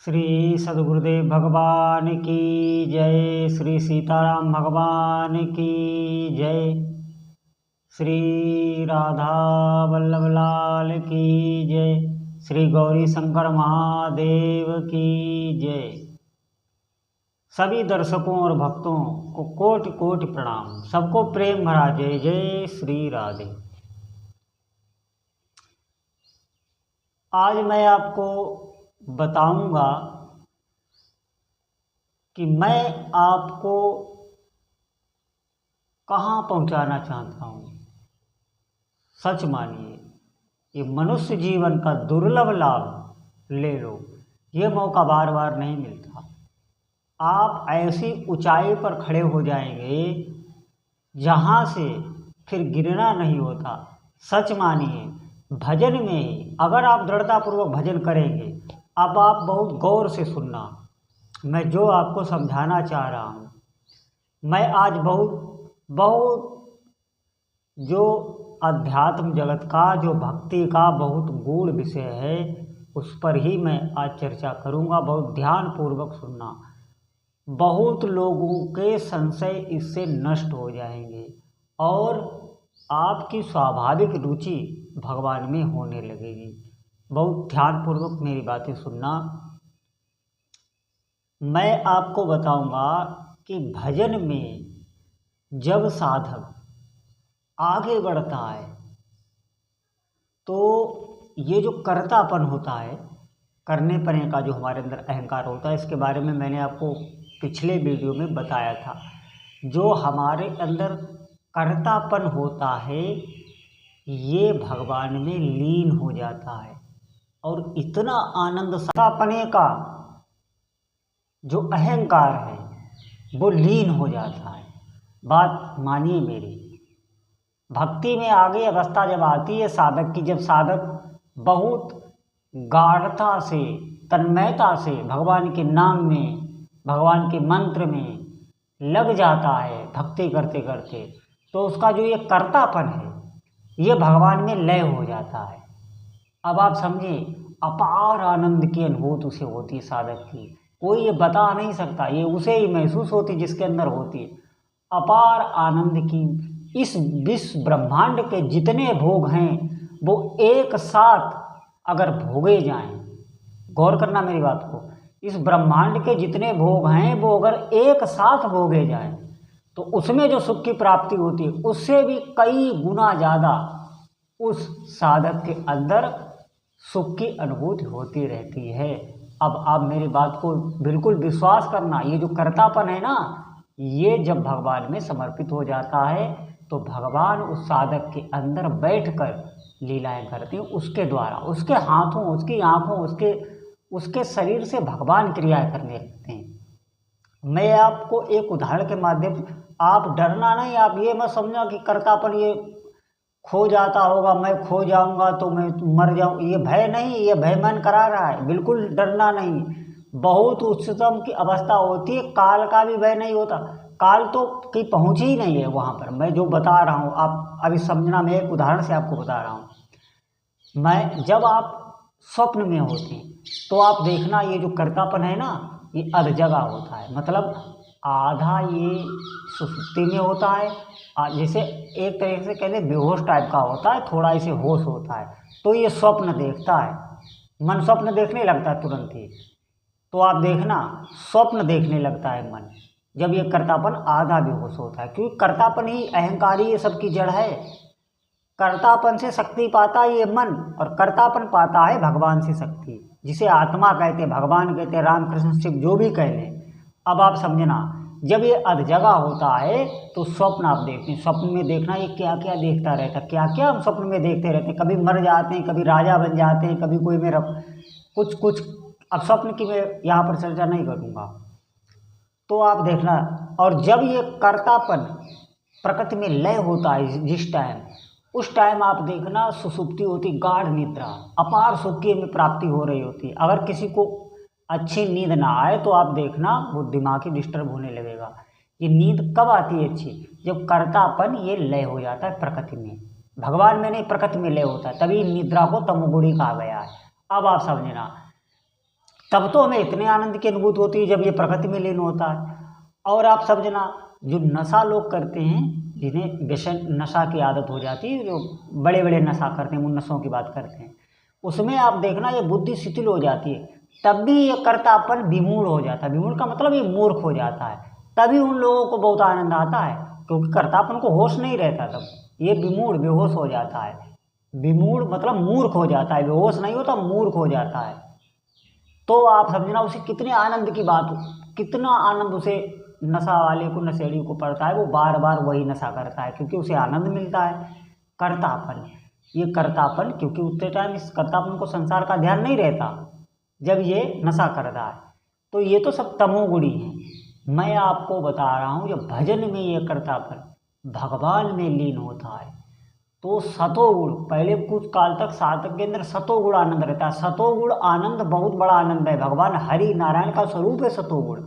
श्री सद्गुरुदेव भगवान की जय। श्री सीताराम भगवान की जय। श्री राधा वल्लभ लाल की जय। श्री गौरी शंकर महादेव की जय। सभी दर्शकों और भक्तों को कोटि कोटि प्रणाम। सबको प्रेम भरा जय जय श्री राधे। आज मैं आपको बताऊंगा कि मैं आपको कहाँ पहुंचाना चाहता हूँ। सच मानिए, ये मनुष्य जीवन का दुर्लभ लाभ ले लो। ये मौका बार बार नहीं मिलता। आप ऐसी ऊंचाई पर खड़े हो जाएंगे जहाँ से फिर गिरना नहीं होता। सच मानिए, भजन में ही अगर आप दृढ़तापूर्वक भजन करेंगे, अब आप बहुत गौर से सुनना, मैं जो आपको समझाना चाह रहा हूँ। मैं आज बहुत जो अध्यात्म जगत का, जो भक्ति का बहुत गूढ़ विषय है, उस पर ही मैं आज चर्चा करूँगा। बहुत ध्यानपूर्वक सुनना। बहुत लोगों के संशय इससे नष्ट हो जाएंगे और आपकी स्वाभाविक रुचि भगवान में होने लगेगी। बहुत ध्यानपूर्वक मेरी बातें सुनना। मैं आपको बताऊंगा कि भजन में जब साधक आगे बढ़ता है तो ये जो कर्तापन होता है, करने पने का जो हमारे अंदर अहंकार होता है, इसके बारे में मैंने आपको पिछले वीडियो में बताया था। जो हमारे अंदर कर्तापन होता है, ये भगवान में लीन हो जाता है और इतना आनंद सतापने का जो अहंकार है वो लीन हो जाता है। बात मानिए मेरी। भक्ति में आगे अवस्था जब आती है साधक की, जब साधक बहुत गाढ़ता से, तन्मयता से भगवान के नाम में, भगवान के मंत्र में लग जाता है भक्ति करते करते, तो उसका जो ये कर्तापन है ये भगवान में लय हो जाता है। अब आप समझिए, अपार आनंद की अनुभूति उसे होती है साधक की। कोई ये बता नहीं सकता, ये उसे ही महसूस होती जिसके अंदर होती है। अपार आनंद की इस विश्व ब्रह्मांड के जितने भोग हैं वो एक साथ अगर भोगे जाएं, गौर करना मेरी बात को, इस ब्रह्मांड के जितने भोग हैं वो अगर एक साथ भोगे जाएं तो उसमें जो सुख की प्राप्ति होती है उससे भी कई गुना ज़्यादा उस साधक के अंदर सुख की अनुभूति होती रहती है। अब आप मेरी बात को बिल्कुल विश्वास करना, ये जो कर्तापन है ना, ये जब भगवान में समर्पित हो जाता है तो भगवान उस साधक के अंदर बैठकर लीलाएं करते हैं। उसके द्वारा, उसके हाथों, उसकी आँखों, उसके शरीर से भगवान क्रियाएं करने लगते हैं। मैं आपको एक उदाहरण के माध्यम से, आप डरना नहीं, आप ये मत समझना कि कर्तापन ये खो जाता होगा, मैं खो जाऊंगा तो मैं मर जाऊं, ये भय नहीं, ये भय मन करा रहा है। बिल्कुल डरना नहीं। बहुत उच्चतम की अवस्था होती है, काल का भी भय नहीं होता। काल तो की पहुंच ही नहीं है वहां पर। मैं जो बता रहा हूं आप अभी समझना, मैं एक उदाहरण से आपको बता रहा हूं। जब आप स्वप्न में होते हैं तो आप देखना, ये जो कर्तापन है ना, ये अध जगह होता है। मतलब आधा ये सुसुप्ति में होता है, जैसे एक तरीके से कहते हैं बेहोश टाइप का होता है, थोड़ा इसे होश होता है। तो ये स्वप्न देखता है, मन स्वप्न देखने लगता है तुरंत ही। तो आप देखना, स्वप्न देखने लगता है मन जब ये कर्तापन आधा बेहोश होता है, क्योंकि कर्तापन ही, अहंकारी ये सब की जड़ है। कर्तापन से शक्ति पाता है ये मन, और कर्तापन पाता है भगवान से शक्ति, जिसे आत्मा कहते हैं, भगवान कहते हैं, रामकृष्ण शिव जो भी कह लें। अब आप समझना, जब ये अध जगह होता है तो स्वप्न आप देखते हैं। स्वप्न में देखना, ये क्या क्या देखता रहता है, क्या क्या हम स्वप्न में देखते रहते हैं। कभी मर जाते हैं, कभी राजा बन जाते हैं, कभी कोई मेरा कुछ। अब स्वप्न की मैं यहाँ पर चर्चा नहीं करूँगा, तो आप देखना। और जब ये कर्तापन प्रकृति में लय होता है जिस टाइम, उस टाइम आप देखना सुसुप्ति होती, गाढ़ निद्रा, अपार सुख की में प्राप्ति हो रही होती है। अगर किसी को अच्छी नींद ना आए तो आप देखना वो दिमागी डिस्टर्ब होने लगेगा। ये नींद कब आती है अच्छी? जब कर्तापन ये लय हो जाता है प्रकृति में, भगवान में नहीं, प्रकृति में लय होता है, तभी निद्रा को तमोगुणी कहा गया है। अब आप समझना, तब तो हमें इतने आनंद की अनुभूति होती है जब ये प्रकृति में लीन होता है। और आप समझना, जो नशा लोग करते हैं, जिन्हें व्यसन नशा की आदत हो जाती है, जो बड़े बड़े नशा करते हैं, उन नशों की बात करते हैं, उसमें आप देखना ये बुद्धि शिथिल हो जाती है, तब भी ये कर्तापन विमूढ़ हो जाता है। विमूढ़ का मतलब ये मूर्ख हो जाता है, तभी उन लोगों को बहुत आनंद आता है, क्योंकि कर्तापन को होश नहीं रहता, तब ये विमूढ़ बेहोश हो जाता है। विमूढ़ मतलब मूर्ख हो जाता है, बेहोश नहीं होता, मूर्ख हो जाता है। तो आप समझना उसे कितने आनंद की बात, कितना आनंद उसे नशा वाले को, नशेड़ी को पड़ता है, वो बार बार वही नशा करता है क्योंकि उसे आनंद मिलता है। कर्तापन, ये कर्तापन, क्योंकि उतने टाइम इस कर्तापन को संसार का ध्यान नहीं रहता जब ये नशा करता है। तो ये तो सब तमोगुणी हैं। मैं आपको बता रहा हूँ, जब भजन में ये कर्तापन भगवान में लीन होता है तो सतोगुण, पहले कुछ काल तक साधक के अंदर सतोगुण आनंद रहता है। सतोगुण आनंद बहुत बड़ा आनंद है, भगवान हरि नारायण का स्वरूप है सतोगुण।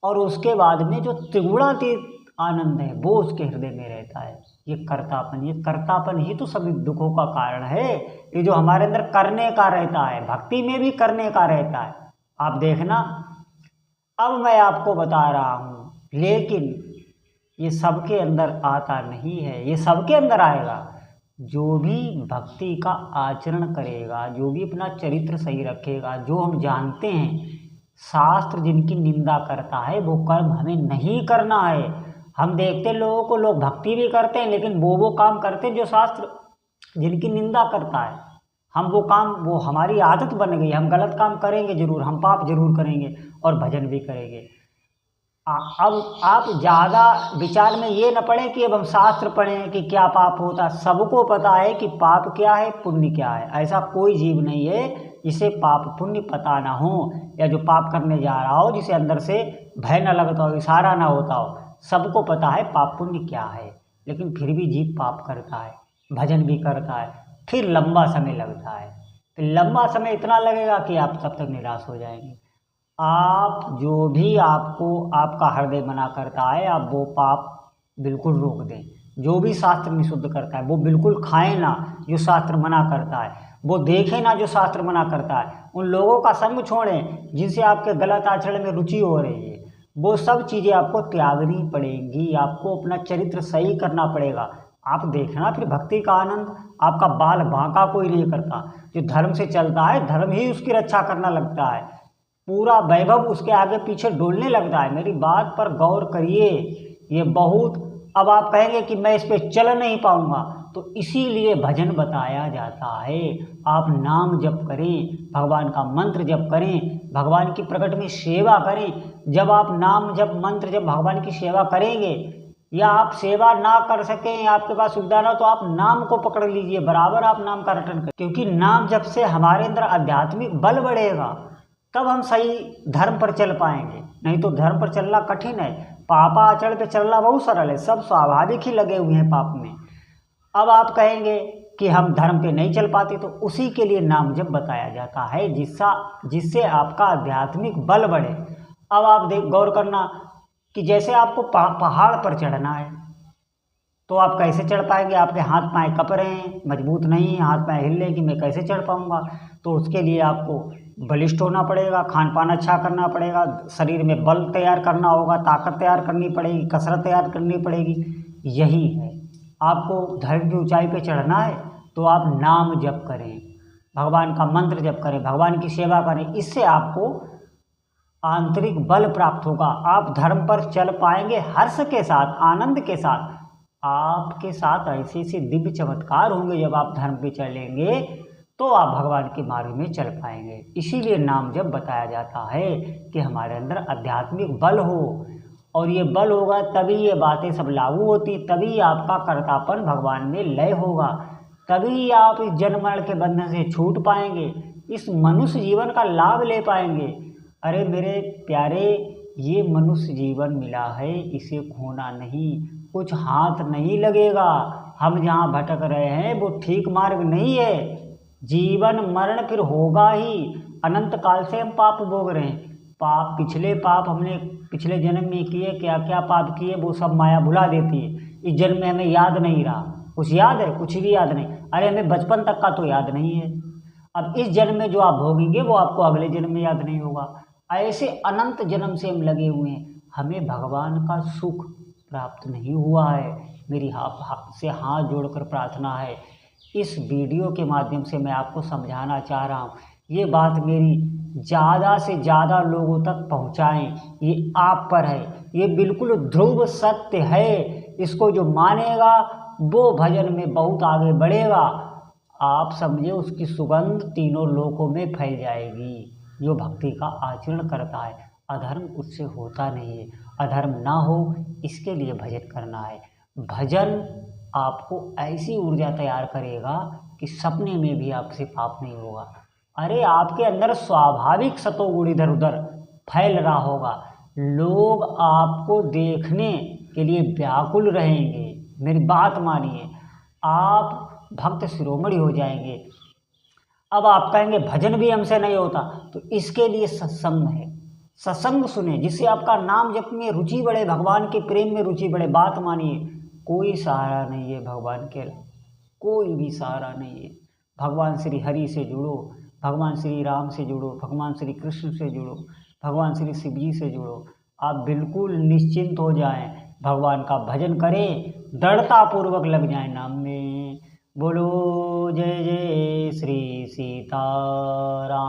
और उसके बाद में जो त्रिगुणातीत आनंद है वो उसके हृदय में रहता है। ये कर्तापन ही तो सभी दुखों का कारण है। ये जो हमारे अंदर करने का रहता है, भक्ति में भी करने का रहता है। आप देखना, अब मैं आपको बता रहा हूँ, लेकिन ये सबके अंदर आता नहीं है, ये सबके अंदर आएगा। जो भी भक्ति का आचरण करेगा, जो भी अपना चरित्र सही रखेगा, जो हम जानते हैं शास्त्र जिनकी निंदा करता है वो कर्म हमें नहीं करना है। हम देखते लोगों को, लोग भक्ति भी करते हैं लेकिन वो काम करते हैं जो शास्त्र जिनकी निंदा करता है। हम वो काम, वो हमारी आदत बन गई, हम गलत काम करेंगे जरूर, हम पाप जरूर करेंगे और भजन भी करेंगे। अब आप ज़्यादा विचार में ये न पड़े कि अब हम शास्त्र पढ़ें कि क्या पाप होता है। सबको पता है कि पाप क्या है, पुण्य क्या है। ऐसा कोई जीव नहीं है जिसे पाप पुण्य पता ना हो, या जो पाप करने जा रहा हो जिसे अंदर से भय न लगता हो, इशारा ना होता हो। सबको पता है पाप पुण्य क्या है, लेकिन फिर भी जीव पाप करता है, भजन भी करता है, फिर लंबा समय लगता है। फिर लंबा समय इतना लगेगा कि आप तब तक निराश हो जाएंगे। आप जो भी आपको आपका हृदय मना करता है, आप वो पाप बिल्कुल रोक दें। जो भी शास्त्र निषिद्ध करता है वो बिल्कुल खाएं ना जो शास्त्र मना करता है, वो देखें ना जो शास्त्र मना करता है। उन लोगों का संग छोड़ें जिनसे आपके गलत आचरण में रुचि हो रही है। वो सब चीज़ें आपको त्यागनी पड़ेंगी, आपको अपना चरित्र सही करना पड़ेगा। आप देखना फिर भक्ति का आनंद आपका बाल बांका कोई नहीं करता। जो धर्म से चलता है धर्म ही उसकी रक्षा करना लगता है, पूरा वैभव उसके आगे पीछे डोलने लगता है। मेरी बात पर गौर करिए, ये बहुत, अब आप कहेंगे कि मैं इस पे चल नहीं पाऊंगा, तो इसीलिए भजन बताया जाता है। आप नाम जप करें, भगवान का मंत्र जप करें, भगवान की प्रकट में सेवा करें। जब आप नाम जप मंत्र जब भगवान की सेवा करेंगे, या आप सेवा ना कर सकें, आपके पास सुविधा ना हो, तो आप नाम को पकड़ लीजिए, बराबर आप नाम का रटन करें। क्योंकि नाम जप से हमारे अंदर आध्यात्मिक बल बढ़ेगा, तब हम सही धर्म पर चल पाएंगे। नहीं तो धर्म पर चलना कठिन है, पापाचरण पे चलना बहुत सरल है। सब स्वाभाविक ही लगे हुए हैं पाप में। अब आप कहेंगे कि हम धर्म पे नहीं चल पाते, तो उसी के लिए नाम जप बताया जाता है, जिससे आपका आध्यात्मिक बल बढ़े। अब आप गौर करना कि जैसे आपको पहाड़ पर चढ़ना है, तो आप कैसे चढ़ पाएंगे? आपके हाथ पाँव कप रहे हैं, मजबूत नहीं, हाथ पाँव हिल रहे कि मैं कैसे चढ़ पाऊंगा। तो उसके लिए आपको बलिष्ठ होना पड़ेगा, खान पान अच्छा करना पड़ेगा, शरीर में बल तैयार करना होगा, ताकत तैयार करनी पड़ेगी, कसरत तैयार करनी पड़ेगी। यही है, आपको धर्म की ऊंचाई पे चढ़ना है तो आप नाम जप करें, भगवान का मंत्र जप करें, भगवान की सेवा करें। इससे आपको आंतरिक बल प्राप्त होगा, आप धर्म पर चल पाएंगे हर्ष के साथ, आनंद के साथ। आपके साथ ऐसे ऐसे दिव्य चमत्कार होंगे जब आप धर्म पे चलेंगे, तो आप भगवान के मार्ग में चल पाएंगे। इसीलिए नाम जब बताया जाता है कि हमारे अंदर आध्यात्मिक बल हो, और ये बल होगा तभी ये बातें सब लागू होती, तभी आपका कर्तापन भगवान में लय होगा, तभी आप इस जन्म मरण के बंधन से छूट पाएंगे, इस मनुष्य जीवन का लाभ ले पाएंगे। अरे मेरे प्यारे, ये मनुष्य जीवन मिला है, इसे खोना नहीं, कुछ हाथ नहीं लगेगा। हम जहाँ भटक रहे हैं वो ठीक मार्ग नहीं है। जीवन मरण फिर होगा ही, अनंत काल से हम पाप भोग रहे हैं। पाप, पिछले पाप हमने पिछले जन्म में किए, क्या क्या पाप किए वो सब माया भुला देती है। इस जन्म में हमें याद नहीं रहा, कुछ याद है? कुछ भी याद नहीं। अरे हमें बचपन तक का तो याद नहीं है, अब इस जन्म में जो आप भोगेंगे वो आपको अगले जन्म में याद नहीं होगा। ऐसे अनंत जन्म से हम लगे हुए हैं, हमें भगवान का सुख प्राप्त नहीं हुआ है। मेरी से हाथ जोड़कर प्रार्थना है, इस वीडियो के माध्यम से मैं आपको समझाना चाह रहा हूँ, ये बात मेरी ज़्यादा से ज़्यादा लोगों तक पहुँचाएं, ये आप पर है, ये बिल्कुल ध्रुव सत्य है। इसको जो मानेगा वो भजन में बहुत आगे बढ़ेगा। आप समझे, उसकी सुगंध तीनों लोकों में फैल जाएगी। जो भक्ति का आचरण करता है, अधर्म उससे होता नहीं है। अधर्म ना हो इसके लिए भजन करना है। भजन आपको ऐसी ऊर्जा तैयार करेगा कि सपने में भी आपसे पाप नहीं होगा। अरे आपके अंदर स्वाभाविक सतोगुण इधर उधर फैल रहा होगा, लोग आपको देखने के लिए व्याकुल रहेंगे। मेरी बात मानिए, आप भक्त शिरोमणि हो जाएंगे। अब आप कहेंगे भजन भी हमसे नहीं होता, तो इसके लिए सत्संग है। सत्संग सुने, जिससे आपका नाम जप में रुचि बढ़े, भगवान के प्रेम में रुचि बढ़े। बात मानिए, कोई सहारा नहीं है भगवान के, कोई भी सहारा नहीं है। भगवान श्री हरि से जुड़ो, भगवान श्री राम से जुड़ो, भगवान श्री कृष्ण से जुड़ो, भगवान श्री शिव जी से जुड़ो। आप बिल्कुल निश्चिंत हो जाएं, भगवान का भजन करें, दृढ़तापूर्वक लग जाएं नाम में। बोलो जय जय श्री सीताराम।